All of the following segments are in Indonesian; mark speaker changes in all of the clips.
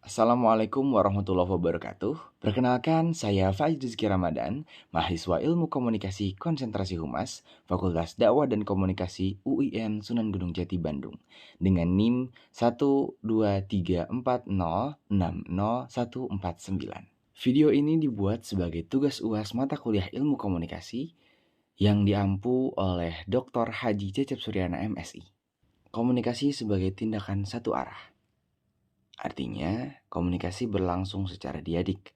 Speaker 1: Assalamualaikum warahmatullahi wabarakatuh. Perkenalkan, saya Faiz Rizky Ramadan, mahasiswa Ilmu Komunikasi Konsentrasi Humas, Fakultas Dakwah dan Komunikasi UIN Sunan Gunung Jati Bandung, dengan NIM 12340601449. Video ini dibuat sebagai tugas UAS mata kuliah Ilmu Komunikasi yang diampu oleh Dr. Haji Cecep Suryana MSI. Komunikasi sebagai tindakan satu arah. Artinya, komunikasi berlangsung secara diadik.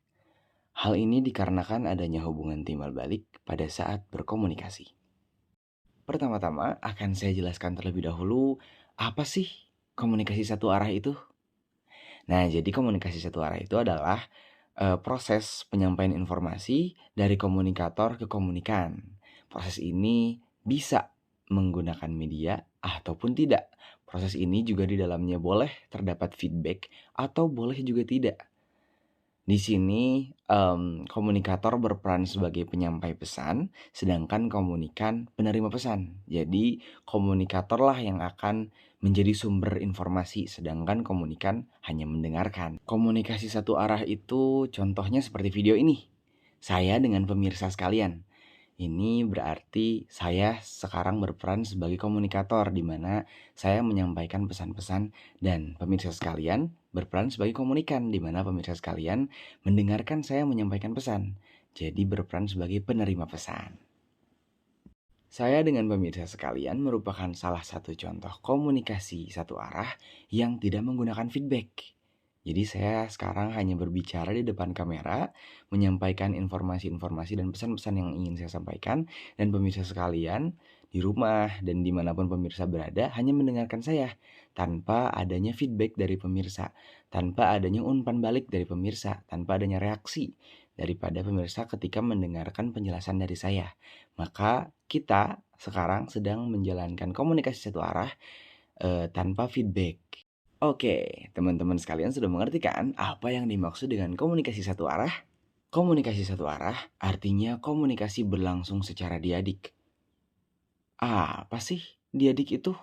Speaker 1: Hal ini dikarenakan adanya hubungan timbal balik pada saat berkomunikasi. Pertama-tama akan saya jelaskan terlebih dahulu apa sih komunikasi satu arah itu. Nah, jadi komunikasi satu arah itu adalah proses penyampaian informasi dari komunikator ke komunikan. Proses ini bisa menggunakan media ataupun tidak. Proses ini juga di dalamnya boleh terdapat feedback atau boleh juga tidak. Di sini komunikator berperan sebagai penyampai pesan, sedangkan komunikan penerima pesan. Jadi komunikatorlah yang akan menjadi sumber informasi, sedangkan komunikan hanya mendengarkan. Komunikasi satu arah itu contohnya seperti video ini. Saya dengan pemirsa sekalian. Ini berarti saya sekarang berperan sebagai komunikator di mana saya menyampaikan pesan-pesan dan pemirsa sekalian berperan sebagai komunikan di mana pemirsa sekalian mendengarkan saya menyampaikan pesan. Jadi berperan sebagai penerima pesan. Saya dengan pemirsa sekalian merupakan salah satu contoh komunikasi satu arah yang tidak menggunakan feedback. Jadi saya sekarang hanya berbicara di depan kamera, menyampaikan informasi-informasi dan pesan-pesan yang ingin saya sampaikan, dan pemirsa sekalian di rumah dan dimanapun pemirsa berada hanya mendengarkan saya, tanpa adanya feedback dari pemirsa, tanpa adanya umpan balik dari pemirsa, tanpa adanya reaksi daripada pemirsa ketika mendengarkan penjelasan dari saya. Maka kita sekarang sedang menjalankan komunikasi satu arah tanpa feedback. Oke, teman-teman sekalian sudah mengerti kan apa yang dimaksud dengan komunikasi satu arah? Komunikasi satu arah artinya komunikasi berlangsung secara diadik. Apa sih diadik itu?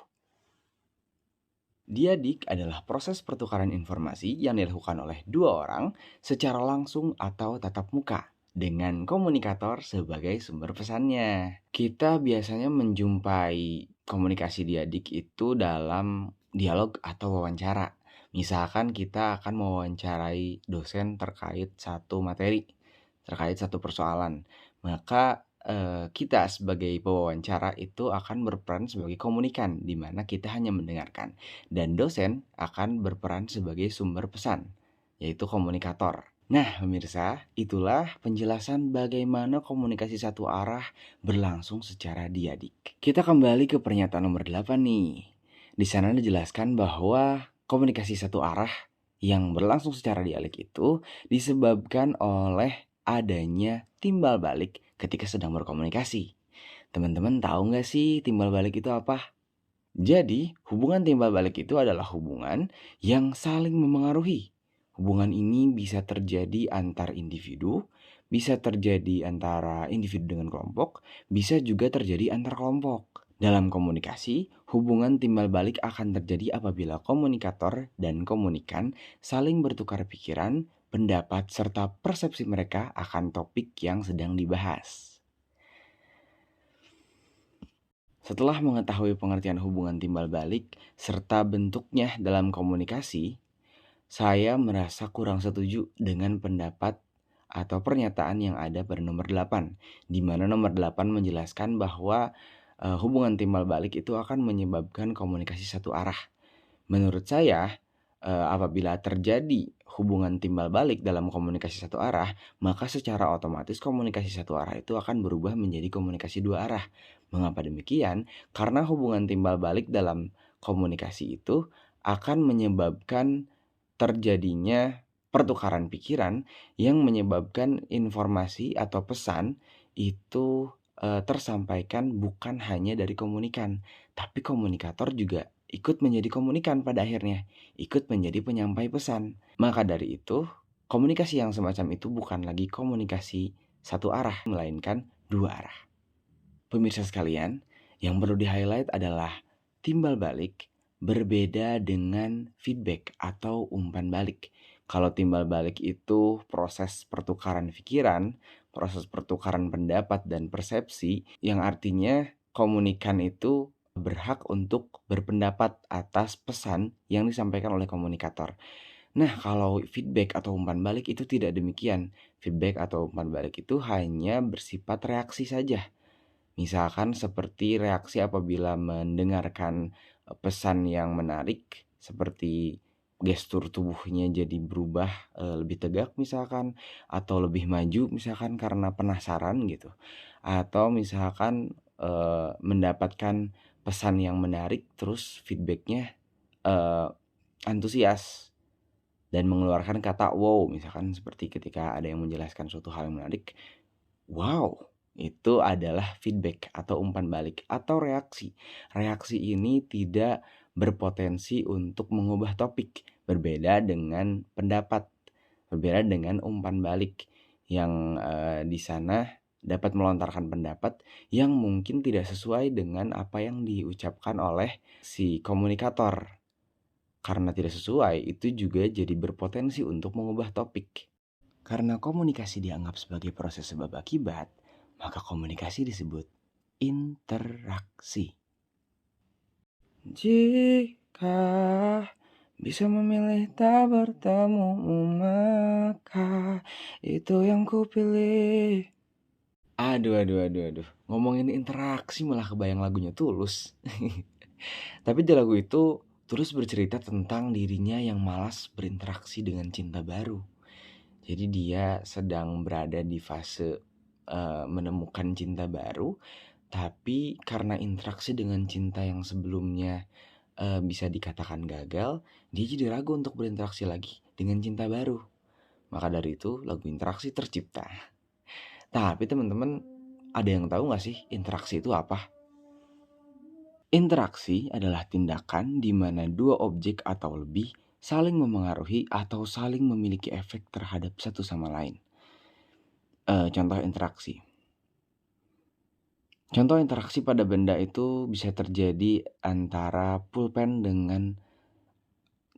Speaker 1: Diadik adalah proses pertukaran informasi yang dilakukan oleh dua orang secara langsung atau tatap muka dengan komunikator sebagai sumber pesannya. Kita biasanya menjumpai komunikasi diadik itu dalam dialog atau wawancara. Misalkan kita akan mewawancarai dosen terkait satu materi, terkait satu persoalan. Maka kita sebagai pewawancara itu akan berperan sebagai komunikan, di mana kita hanya mendengarkan. Dan dosen akan berperan sebagai sumber pesan, yaitu komunikator. Nah, pemirsa, itulah penjelasan bagaimana komunikasi satu arah berlangsung secara diadik. Kita kembali ke pernyataan nomor 8 nih. Di sana dijelaskan bahwa komunikasi satu arah yang berlangsung secara diadik itu disebabkan oleh adanya timbal balik ketika sedang berkomunikasi. Teman-teman tahu nggak sih timbal balik itu apa? Jadi, hubungan timbal balik itu adalah hubungan yang saling memengaruhi. Hubungan ini bisa terjadi antar individu, bisa terjadi antara individu dengan kelompok, bisa juga terjadi antar kelompok. Dalam komunikasi, hubungan timbal balik akan terjadi apabila komunikator dan komunikan saling bertukar pikiran, pendapat, serta persepsi mereka akan topik yang sedang dibahas. Setelah mengetahui pengertian hubungan timbal balik serta bentuknya dalam komunikasi, saya merasa kurang setuju dengan pendapat atau pernyataan yang ada pada nomor 8, di mana nomor 8 menjelaskan bahwa hubungan timbal balik itu akan menyebabkan komunikasi satu arah. Menurut saya, apabila terjadi hubungan timbal balik dalam komunikasi satu arah, maka secara otomatis komunikasi satu arah itu akan berubah menjadi komunikasi dua arah. Mengapa demikian? Karena hubungan timbal balik dalam komunikasi itu akan menyebabkan terjadinya pertukaran pikiran yang menyebabkan informasi atau pesan itu tersampaikan bukan hanya dari komunikan, tapi komunikator juga ikut menjadi komunikan pada akhirnya, ikut menjadi penyampai pesan. Maka dari itu, komunikasi yang semacam itu bukan lagi komunikasi satu arah, melainkan dua arah. Pemirsa sekalian, yang perlu di-highlight adalah timbal balik berbeda dengan feedback atau umpan balik. Kalau timbal balik itu proses pertukaran pikiran, proses pertukaran pendapat dan persepsi, yang artinya komunikan itu berhak untuk berpendapat atas pesan yang disampaikan oleh komunikator. Nah, kalau feedback atau umpan balik itu tidak demikian. Feedback atau umpan balik itu hanya bersifat reaksi saja. Misalkan seperti reaksi apabila mendengarkan pesan yang menarik, seperti gestur tubuhnya jadi berubah, lebih tegak misalkan, atau lebih maju misalkan karena penasaran gitu. Atau misalkan, mendapatkan pesan yang menarik terus feedbacknya antusias dan mengeluarkan kata wow, misalkan seperti ketika ada yang menjelaskan suatu hal yang menarik, wow, itu adalah feedback atau umpan balik atau reaksi. Reaksi ini tidak berpotensi untuk mengubah topik, berbeda dengan pendapat, berbeda dengan umpan balik yang di sana dapat melontarkan pendapat yang mungkin tidak sesuai dengan apa yang diucapkan oleh si komunikator. Karena tidak sesuai, itu juga jadi berpotensi untuk mengubah topik. Karena komunikasi dianggap sebagai proses sebab akibat, maka komunikasi disebut interaksi. Jika bisa memilih tak bertemu, maka itu yang kupilih. Aduh. Ngomongin interaksi malah kebayang lagunya Tulus. Tapi di lagu itu Tulus bercerita tentang dirinya yang malas berinteraksi dengan cinta baru. Jadi dia sedang berada di fase menemukan cinta baru, tapi karena interaksi dengan cinta yang sebelumnya bisa dikatakan gagal, dia jadi ragu untuk berinteraksi lagi dengan cinta baru. Maka dari itu lagu Interaksi tercipta. Tapi teman-teman, ada yang tahu gak sih interaksi itu apa? Interaksi adalah tindakan di mana dua objek atau lebih saling memengaruhi atau saling memiliki efek terhadap satu sama lain. Contoh interaksi. Contoh interaksi pada benda itu bisa terjadi antara pulpen dengan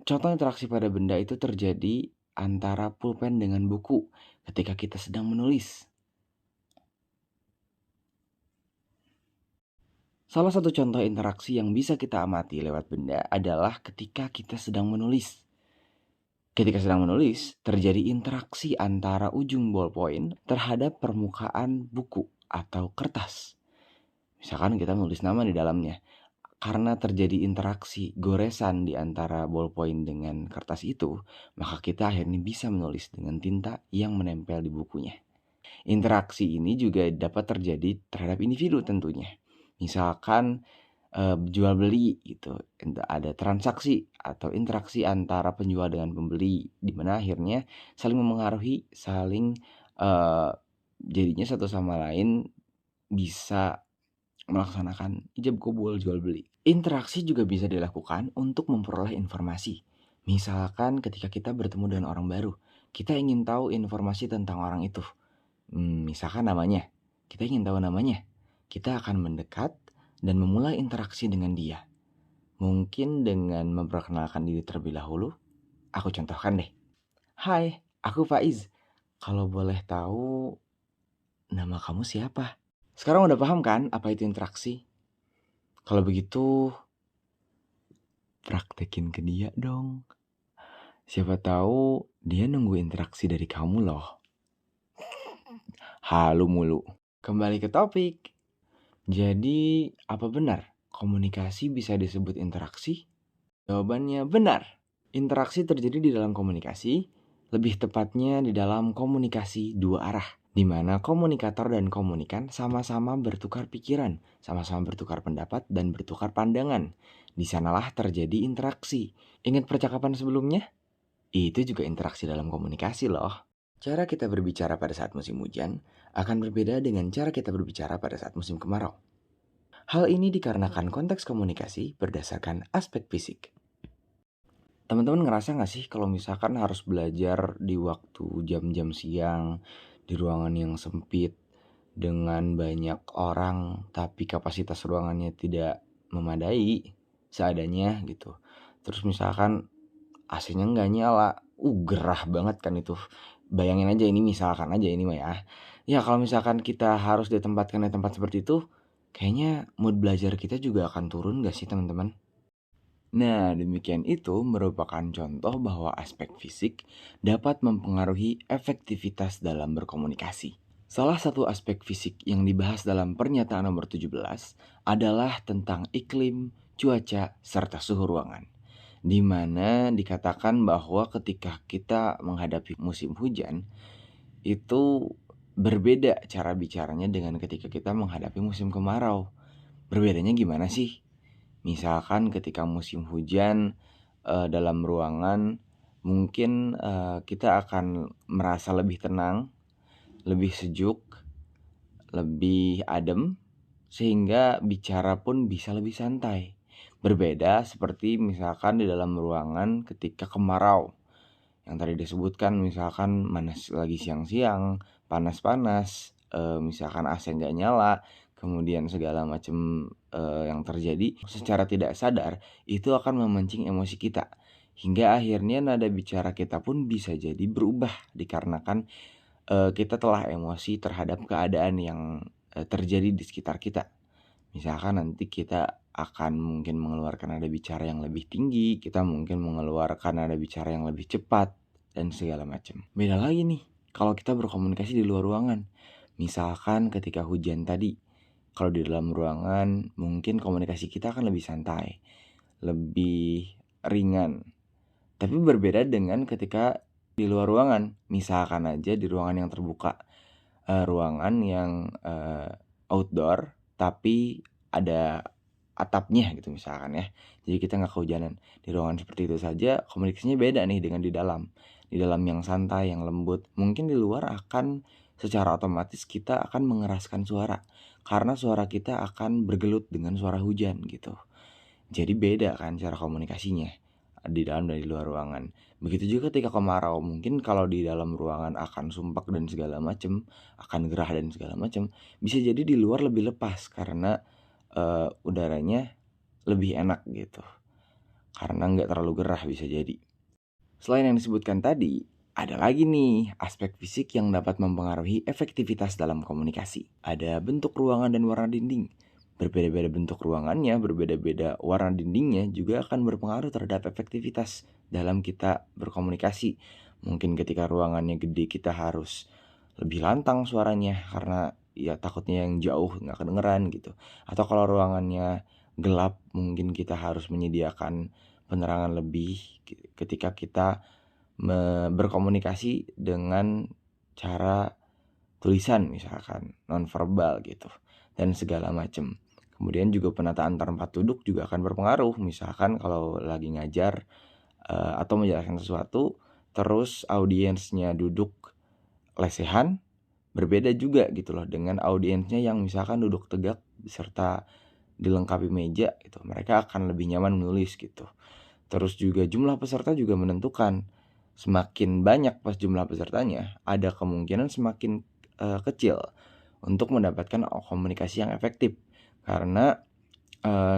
Speaker 1: Contoh interaksi pada benda itu terjadi antara pulpen dengan buku ketika kita sedang menulis. Salah satu contoh interaksi yang bisa kita amati lewat benda adalah ketika kita sedang menulis. Ketika sedang menulis, terjadi interaksi antara ujung ballpoint terhadap permukaan buku atau kertas. Misalkan kita menulis nama di dalamnya. Karena terjadi interaksi goresan di antara ballpoint dengan kertas itu, maka kita akhirnya bisa menulis dengan tinta yang menempel di bukunya. Interaksi ini juga dapat terjadi terhadap individu tentunya. Misalkan jual beli gitu, ada transaksi atau interaksi antara penjual dengan pembeli, di mana akhirnya saling memengaruhi, saling jadinya satu sama lain bisa melaksanakan ijab kabul jual beli. Interaksi juga bisa dilakukan untuk memperoleh informasi. Misalkan ketika kita bertemu dengan orang baru, kita ingin tahu informasi tentang orang itu. Misalkan namanya, kita ingin tahu namanya. Kita akan mendekat dan memulai interaksi dengan dia. Mungkin dengan memperkenalkan diri terlebih dahulu. Aku contohkan deh. Hai, aku Faiz. Kalau boleh tahu, nama kamu siapa? Sekarang udah paham kan apa itu interaksi? Kalau begitu, praktekin ke dia dong. Siapa tahu dia nunggu interaksi dari kamu loh. Halu mulu. Kembali ke topik. Jadi, apa benar komunikasi bisa disebut interaksi? Jawabannya benar. Interaksi terjadi di dalam komunikasi, lebih tepatnya di dalam komunikasi dua arah, di mana komunikator dan komunikan sama-sama bertukar pikiran, sama-sama bertukar pendapat dan bertukar pandangan. Di sanalah terjadi interaksi. Ingat percakapan sebelumnya? Itu juga interaksi dalam komunikasi loh. Cara kita berbicara pada saat musim hujan akan berbeda dengan cara kita berbicara pada saat musim kemarau. Hal ini dikarenakan konteks komunikasi berdasarkan aspek fisik. Teman-teman ngerasa gak sih kalau misalkan harus belajar di waktu jam-jam siang, di ruangan yang sempit, dengan banyak orang, tapi kapasitas ruangannya tidak memadai seadanya gitu. Terus misalkan AC-nya nggak nyala, gerah banget kan itu. Bayangin aja ini misalkan aja ini mah ya. Ya kalau misalkan kita harus ditempatkan di tempat seperti itu, kayaknya mood belajar kita juga akan turun gak sih teman-teman? Nah, demikian itu merupakan contoh bahwa aspek fisik dapat mempengaruhi efektivitas dalam berkomunikasi. Salah satu aspek fisik yang dibahas dalam pernyataan nomor 17 adalah tentang iklim, cuaca, serta suhu ruangan. Di mana dikatakan bahwa ketika kita menghadapi musim hujan, itu berbeda cara bicaranya dengan ketika kita menghadapi musim kemarau. Berbedanya gimana sih? Misalkan ketika musim hujan dalam ruangan mungkin kita akan merasa lebih tenang, lebih sejuk, lebih adem, sehingga bicara pun bisa lebih santai. Berbeda seperti misalkan di dalam ruangan ketika kemarau. Yang tadi disebutkan misalkan lagi siang-siang, panas-panas, misalkan AC nggak nyala, kemudian segala macam yang terjadi secara tidak sadar itu akan memancing emosi kita. Hingga akhirnya nada bicara kita pun bisa jadi berubah dikarenakan kita telah emosi terhadap keadaan yang terjadi di sekitar kita. Misalkan nanti kita akan mungkin mengeluarkan nada bicara yang lebih tinggi, kita mungkin mengeluarkan nada bicara yang lebih cepat, dan segala macam. Beda lagi nih, kalau kita berkomunikasi di luar ruangan. Misalkan ketika hujan tadi, kalau di dalam ruangan mungkin komunikasi kita akan lebih santai, lebih ringan. Tapi berbeda dengan ketika di luar ruangan. Misalkan aja di ruangan yang terbuka, ruangan yang outdoor tapi ada atapnya gitu misalkan ya. Jadi kita nggak kehujanan. Di ruangan seperti itu saja komunikasinya beda nih dengan di dalam. Di dalam yang santai, yang lembut. Mungkin di luar akan secara otomatis kita akan mengeraskan suara. Karena suara kita akan bergelut dengan suara hujan gitu. Jadi beda kan cara komunikasinya di dalam dan di luar ruangan. Begitu juga ketika kemarau, mungkin kalau di dalam ruangan akan sumpek dan segala macam, akan gerah dan segala macam, bisa jadi di luar lebih lepas karena udaranya lebih enak gitu. Karena nggak terlalu gerah bisa jadi. Selain yang disebutkan tadi, ada lagi nih aspek fisik yang dapat mempengaruhi efektivitas dalam komunikasi. Ada bentuk ruangan dan warna dinding. Berbeda-beda bentuk ruangannya, berbeda-beda warna dindingnya juga akan berpengaruh terhadap efektivitas dalam kita berkomunikasi. Mungkin ketika ruangannya gede kita harus lebih lantang suaranya karena ya takutnya yang jauh nggak kedengeran gitu. Atau kalau ruangannya gelap mungkin kita harus menyediakan penerangan lebih ketika kita berkomunikasi dengan cara tulisan misalkan, nonverbal gitu dan segala macam. Kemudian juga penataan tempat duduk juga akan berpengaruh. Misalkan kalau lagi ngajar atau menjelaskan sesuatu, terus audiensnya duduk lesehan, berbeda juga gitu loh dengan audiensnya yang misalkan duduk tegak serta dilengkapi meja gitu. Mereka akan lebih nyaman menulis gitu. Terus juga jumlah peserta juga menentukan. Semakin banyak pas jumlah pesertanya, ada kemungkinan semakin kecil untuk mendapatkan komunikasi yang efektif. Karena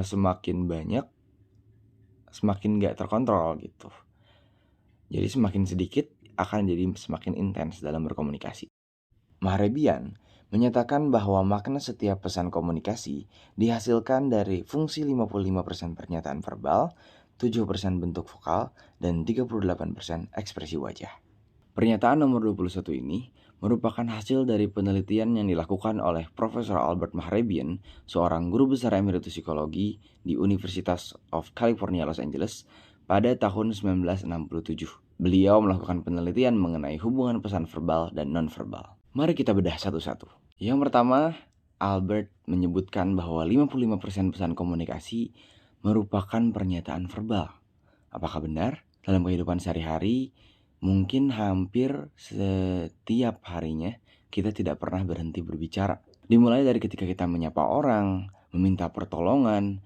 Speaker 1: semakin banyak, semakin gak terkontrol gitu. Jadi semakin sedikit akan jadi semakin intens dalam berkomunikasi. Mahrebian menyatakan bahwa makna setiap pesan komunikasi dihasilkan dari fungsi 55% pernyataan verbal, 7% bentuk vokal, dan 38% ekspresi wajah. Pernyataan nomor 21 ini merupakan hasil dari penelitian yang dilakukan oleh Profesor Albert Mahrebian, seorang guru besar emeritus psikologi di University of California, Los Angeles, pada tahun 1967. Beliau melakukan penelitian mengenai hubungan pesan verbal dan nonverbal. Mari kita bedah satu-satu. Yang pertama, Albert menyebutkan bahwa 55% pesan komunikasi merupakan pernyataan verbal. Apakah benar? Dalam kehidupan sehari-hari, mungkin hampir setiap harinya kita tidak pernah berhenti berbicara. Dimulai dari ketika kita menyapa orang, meminta pertolongan,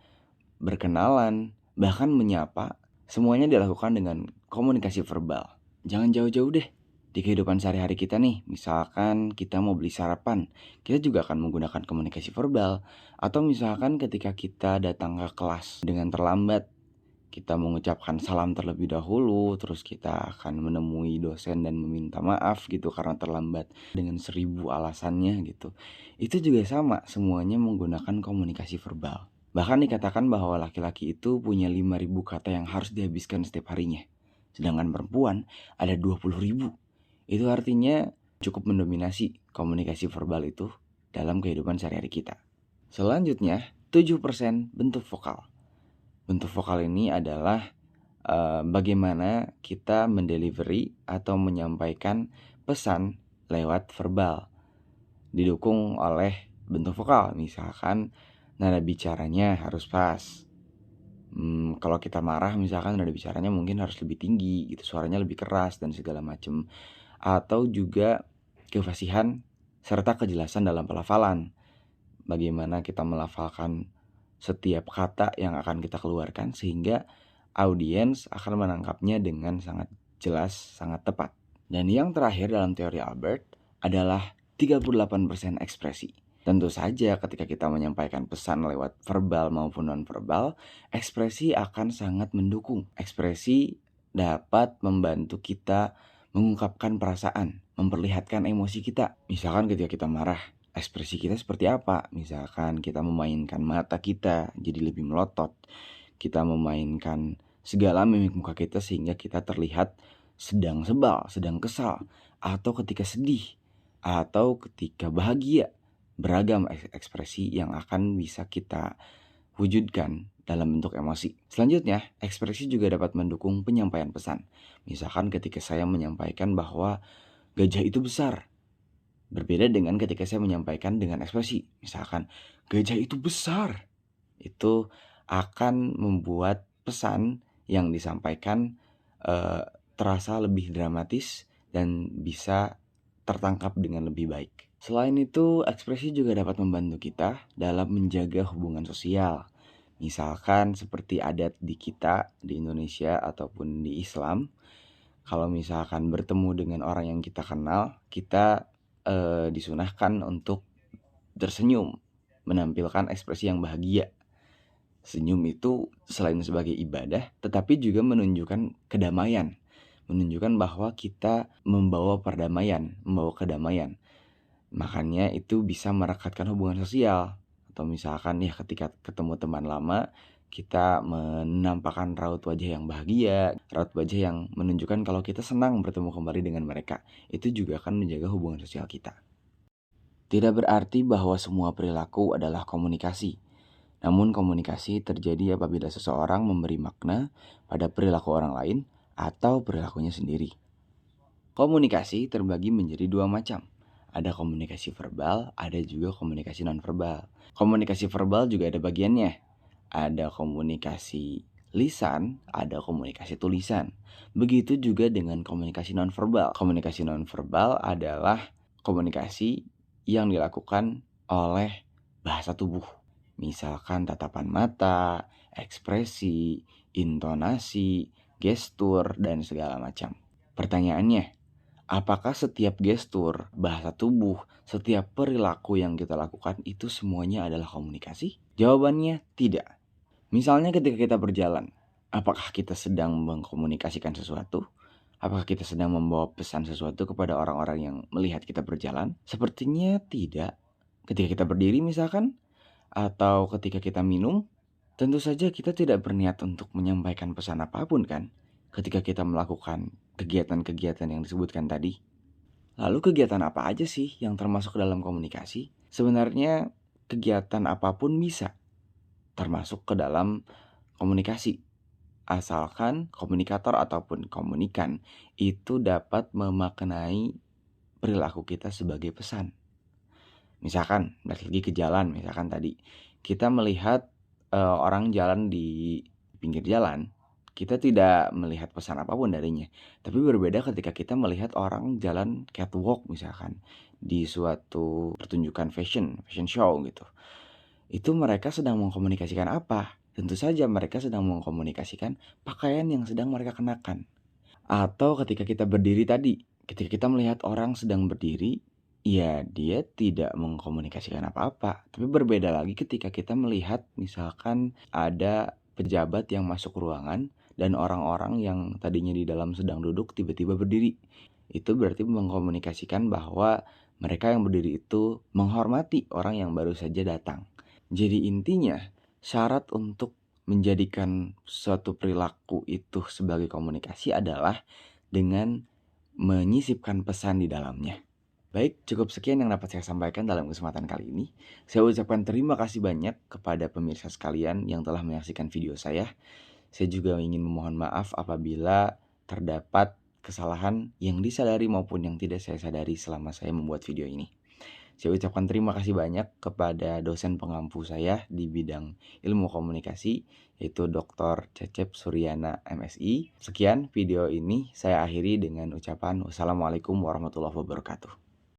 Speaker 1: berkenalan, bahkan menyapa, semuanya dilakukan dengan komunikasi verbal. Jangan jauh-jauh deh. Di kehidupan sehari-hari kita nih, misalkan kita mau beli sarapan, kita juga akan menggunakan komunikasi verbal. Atau misalkan ketika kita datang ke kelas dengan terlambat, kita mengucapkan salam terlebih dahulu, terus kita akan menemui dosen dan meminta maaf gitu karena terlambat dengan 1000 alasannya gitu. Itu juga sama, semuanya menggunakan komunikasi verbal. Bahkan dikatakan bahwa laki-laki itu punya 5.000 kata yang harus dihabiskan setiap harinya. Sedangkan perempuan ada 20.000. Itu artinya cukup mendominasi komunikasi verbal itu dalam kehidupan sehari-hari kita. Selanjutnya, 7% bentuk vokal. Bentuk vokal ini adalah bagaimana kita mendelivery atau menyampaikan pesan lewat verbal. Didukung oleh bentuk vokal, misalkan nada bicaranya harus pas. Kalau kita marah misalkan nada bicaranya mungkin harus lebih tinggi gitu, suaranya lebih keras dan segala macam. Atau juga kefasihan serta kejelasan dalam pelafalan. Bagaimana kita melafalkan setiap kata yang akan kita keluarkan sehingga audiens akan menangkapnya dengan sangat jelas, sangat tepat. Dan yang terakhir dalam teori Albert adalah 38% ekspresi. Tentu saja ketika kita menyampaikan pesan lewat verbal maupun non-verbal, ekspresi akan sangat mendukung. Ekspresi dapat membantu kita mengungkapkan perasaan, memperlihatkan emosi kita. Misalkan ketika kita marah, ekspresi kita seperti apa? Misalkan kita memainkan mata kita jadi lebih melotot. Kita memainkan segala mimik muka kita sehingga kita terlihat sedang sebal, sedang kesal, atau ketika sedih, atau ketika bahagia. Beragam ekspresi yang akan bisa kita wujudkan dalam bentuk emosi. Selanjutnya, ekspresi juga dapat mendukung penyampaian pesan. Misalkan ketika saya menyampaikan bahwa gajah itu besar, berbeda dengan ketika saya menyampaikan dengan ekspresi. Misalkan, gajah itu besar. Itu akan membuat pesan yang disampaikan terasa lebih dramatis dan bisa tertangkap dengan lebih baik. Selain itu, ekspresi juga dapat membantu kita dalam menjaga hubungan sosial. Misalkan seperti adat di kita, di Indonesia ataupun di Islam, kalau misalkan bertemu dengan orang yang kita kenal, kita disunahkan untuk tersenyum, menampilkan ekspresi yang bahagia. Senyum itu selain sebagai ibadah, tetapi juga menunjukkan kedamaian. Menunjukkan bahwa kita membawa perdamaian, membawa kedamaian. Makanya itu bisa merekatkan hubungan sosial. Atau misalkan ya ketika ketemu teman lama, kita menampakkan raut wajah yang bahagia, raut wajah yang menunjukkan kalau kita senang bertemu kembali dengan mereka. Itu juga akan menjaga hubungan sosial kita. Tidak berarti bahwa semua perilaku adalah komunikasi. Namun komunikasi terjadi apabila seseorang memberi makna pada perilaku orang lain atau perilakunya sendiri. Komunikasi terbagi menjadi 2 macam. Ada komunikasi verbal, ada juga komunikasi non-verbal. Komunikasi verbal juga ada bagiannya. Ada komunikasi lisan, ada komunikasi tulisan. Begitu juga dengan komunikasi non-verbal. Komunikasi non-verbal adalah komunikasi yang dilakukan oleh bahasa tubuh. Misalkan tatapan mata, ekspresi, intonasi, gestur, dan segala macam. Pertanyaannya, apakah setiap gestur, bahasa tubuh, setiap perilaku yang kita lakukan itu semuanya adalah komunikasi? Jawabannya tidak. Misalnya ketika kita berjalan, apakah kita sedang mengkomunikasikan sesuatu? Apakah kita sedang membawa pesan sesuatu kepada orang-orang yang melihat kita berjalan? Sepertinya tidak. Ketika kita berdiri misalkan, atau ketika kita minum, tentu saja kita tidak berniat untuk menyampaikan pesan apapun kan ketika kita melakukan kegiatan-kegiatan yang disebutkan tadi. Lalu kegiatan apa aja sih yang termasuk dalam komunikasi? Sebenarnya kegiatan apapun bisa termasuk ke dalam komunikasi. Asalkan komunikator ataupun komunikan itu dapat memaknai perilaku kita sebagai pesan. Misalkan, balik lagi ke jalan, misalkan tadi kita melihat orang jalan di pinggir jalan, kita tidak melihat pesan apapun darinya. Tapi berbeda ketika kita melihat orang jalan catwalk misalkan di suatu pertunjukan fashion show gitu. Itu mereka sedang mengkomunikasikan apa? Tentu saja mereka sedang mengkomunikasikan pakaian yang sedang mereka kenakan. Atau ketika kita berdiri tadi, ketika kita melihat orang sedang berdiri, ya dia tidak mengkomunikasikan apa-apa. Tapi berbeda lagi ketika kita melihat misalkan ada pejabat yang masuk ruangan dan orang-orang yang tadinya di dalam sedang duduk tiba-tiba berdiri. Itu berarti mengkomunikasikan bahwa mereka yang berdiri itu menghormati orang yang baru saja datang. Jadi intinya, syarat untuk menjadikan suatu perilaku itu sebagai komunikasi adalah dengan menyisipkan pesan di dalamnya. Baik, cukup sekian yang dapat saya sampaikan dalam kesempatan kali ini. Saya ucapkan terima kasih banyak kepada pemirsa sekalian yang telah menyaksikan video saya. Saya juga ingin memohon maaf apabila terdapat kesalahan yang disadari maupun yang tidak saya sadari selama saya membuat video ini. Saya ucapkan terima kasih banyak kepada dosen pengampu saya di bidang ilmu komunikasi, yaitu Dr. Cecep Suryana MSI. Sekian video ini saya akhiri dengan ucapan wassalamualaikum warahmatullahi wabarakatuh.